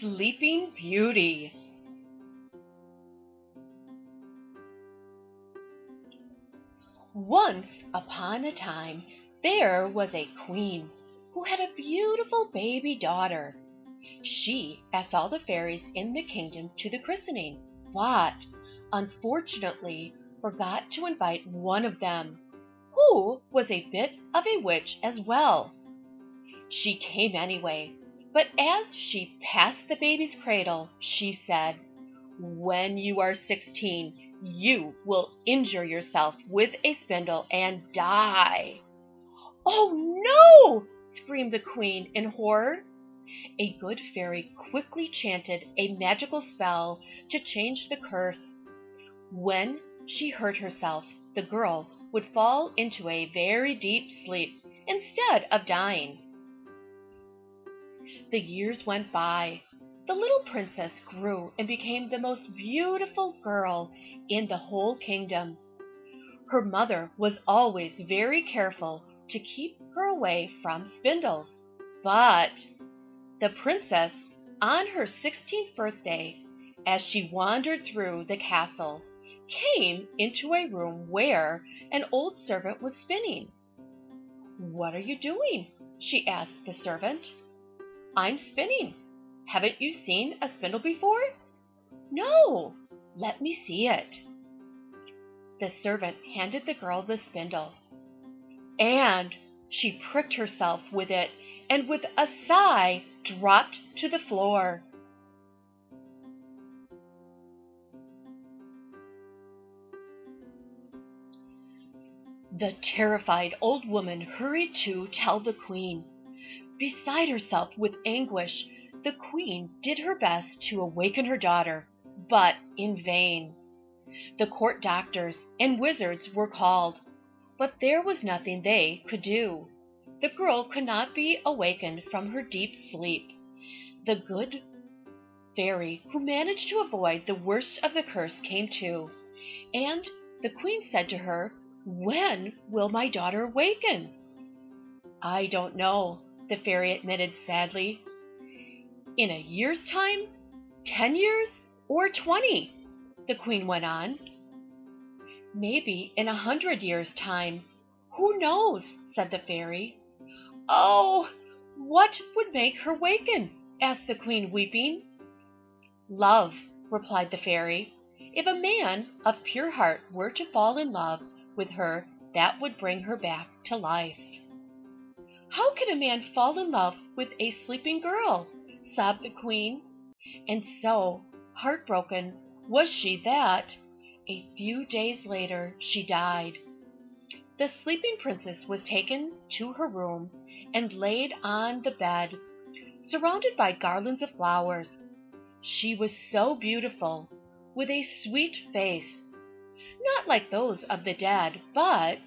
Sleeping Beauty. Once upon a time, there was a queen who had a beautiful baby daughter. She asked all the fairies in the kingdom to the christening, but unfortunately forgot to invite one of them, who was a bit of a witch as well. She came anyway, but as she passed the baby's cradle, she said, "When you are 16, you will injure yourself with a spindle and die." "Oh no!" screamed the queen in horror. A good fairy quickly chanted a magical spell to change the curse. When she hurt herself, the girl would fall into a very deep sleep instead of dying. The years went by. The little princess grew and became the most beautiful girl in the whole kingdom. Her mother was always very careful to keep her away from spindles, but the princess, on her 16th birthday, as she wandered through the castle, came into a room where an old servant was spinning. "What are you doing?" she asked the servant. "I'm spinning. Haven't you seen a spindle before?" "No." "Let me see it." The servant handed the girl the spindle, and she pricked herself with it and with a sigh dropped to the floor. The terrified old woman hurried to tell the queen. Beside herself with anguish, the queen did her best to awaken her daughter, but in vain. The court doctors and wizards were called, but there was nothing they could do. The girl could not be awakened from her deep sleep. The good fairy who managed to avoid the worst of the curse came to, and the queen said to her, "When will my daughter awaken?" "I don't know," the fairy admitted sadly. "In a year's time? 10 years? Or 20? The queen went on. "Maybe in 100 years' time. Who knows?" said the fairy. "Oh, what would make her waken?" asked the queen, weeping. "Love," replied the fairy. "If a man of pure heart were to fall in love with her, that would bring her back to life." "How can a man fall in love with a sleeping girl?" sobbed the queen. And so heartbroken was she that, a few days later, she died. The sleeping princess was taken to her room and laid on the bed, surrounded by garlands of flowers. She was so beautiful, with a sweet face, not like those of the dead, but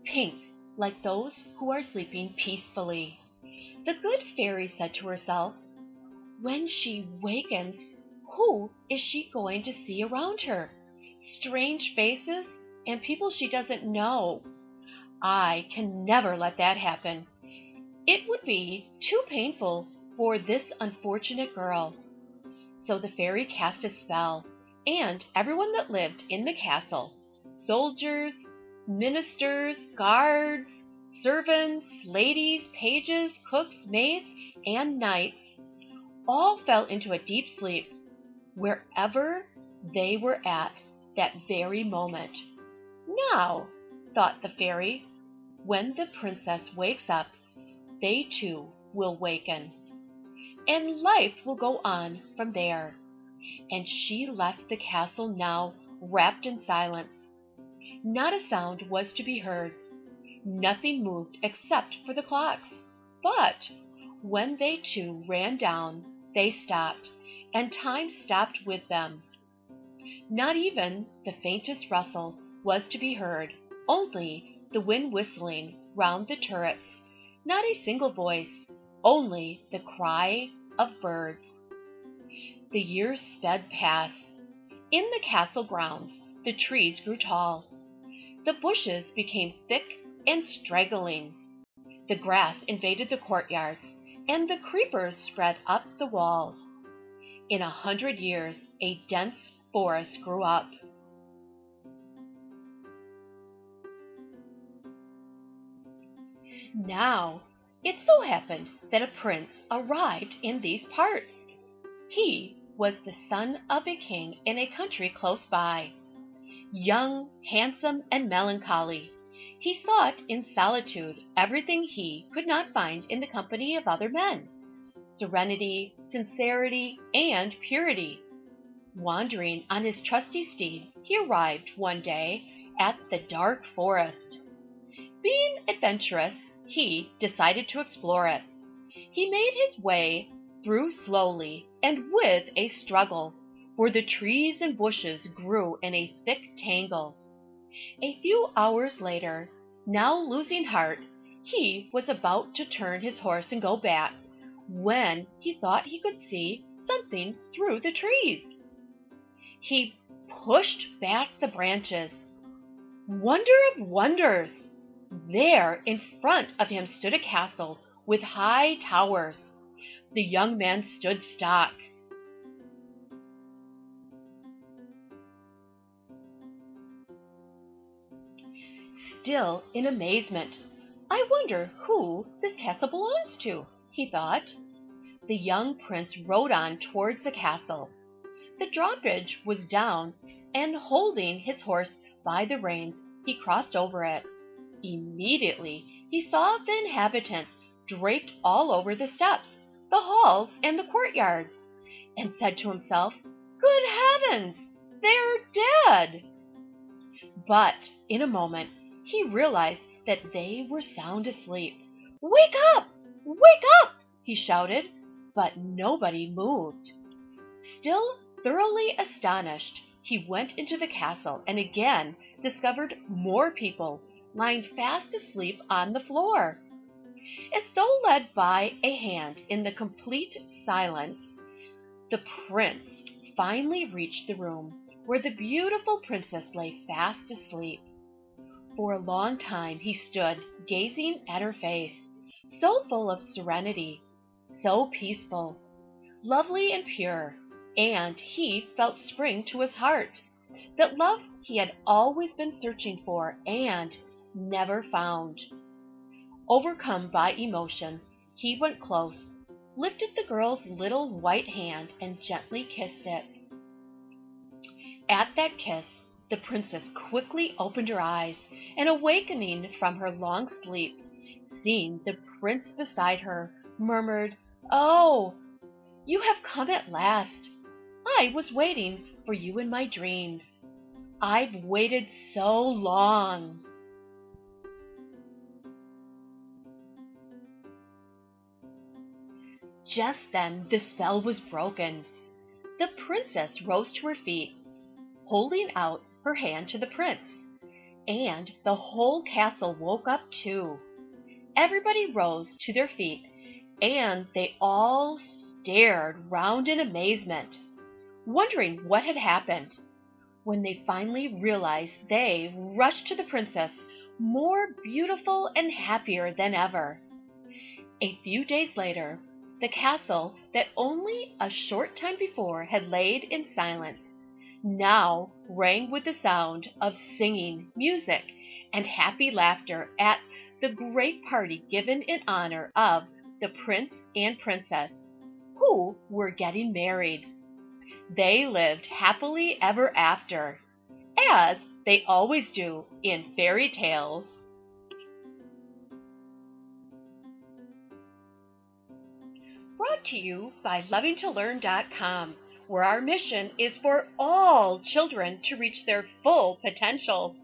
pink, like those who are sleeping peacefully. The good fairy said to herself, "When she wakens, who is she going to see around her? Strange faces and people she doesn't know. I can never let that happen. It would be too painful for this unfortunate girl." So the fairy cast a spell, and everyone that lived in the castle, soldiers, ministers, guards, servants, ladies, pages, cooks, maids, and knights, all fell into a deep sleep, wherever they were at that very moment. "Now," thought the fairy, "when the princess wakes up, they too will waken, and life will go on from there." And she left the castle now wrapped in silence. Not a sound was to be heard. Nothing moved except for the clocks. But when they too ran down, they stopped, and time stopped with them. Not even the faintest rustle was to be heard, only the wind whistling round the turrets. Not a single voice, only the cry of birds. The years sped past. In the castle grounds the trees grew tall. The bushes became thick and straggling. The grass invaded the courtyards, and the creepers spread up the walls. In 100 years, a dense forest grew up. Now, it so happened that a prince arrived in these parts. He was the son of a king in a country close by. Young, handsome, and melancholy, he sought in solitude everything he could not find in the company of other men: serenity, sincerity, and purity. Wandering on his trusty steed, he arrived one day at the dark forest. Being adventurous, he decided to explore it. He made his way through slowly and with a struggle, for the trees and bushes grew in a thick tangle. A few hours later, now losing heart, he was about to turn his horse and go back, when he thought he could see something through the trees. He pushed back the branches. Wonder of wonders! There in front of him stood a castle with high towers. The young man stood stock. Still in amazement. I wonder who this castle belongs to, he thought. The young prince rode on towards the castle. The drawbridge was down, and holding his horse by the reins, he crossed over it. Immediately he saw the inhabitants draped all over the steps, the halls, and the courtyards, and said to himself, "Good heavens, they're dead!" But in a moment he realized that they were sound asleep. "Wake up! Wake up!" he shouted, but nobody moved. Still thoroughly astonished, he went into the castle and again discovered more people lying fast asleep on the floor. As though led by a hand in the complete silence, the prince finally reached the room where the beautiful princess lay fast asleep. For a long time he stood gazing at her face, so full of serenity, so peaceful, lovely and pure, and he felt spring to his heart, that love he had always been searching for and never found. Overcome by emotion, he went close, lifted the girl's little white hand, and gently kissed it. At that kiss, the princess quickly opened her eyes, and awakening from her long sleep, seeing the prince beside her, murmured, "Oh, you have come at last. I was waiting for you in my dreams. I've waited so long." Just then the spell was broken. The princess rose to her feet, holding out her hand to the prince, and the whole castle woke up too. Everybody rose to their feet, and they all stared round in amazement, wondering what had happened. When they finally realized, they rushed to the princess, more beautiful and happier than ever. A few days later, the castle that only a short time before had laid in silence now rang with the sound of singing, music, and happy laughter at the great party given in honor of the prince and princess, who were getting married. They lived happily ever after, as they always do in fairy tales. Brought to you by lovingtolearn.com, where our mission is for all children to reach their full potential.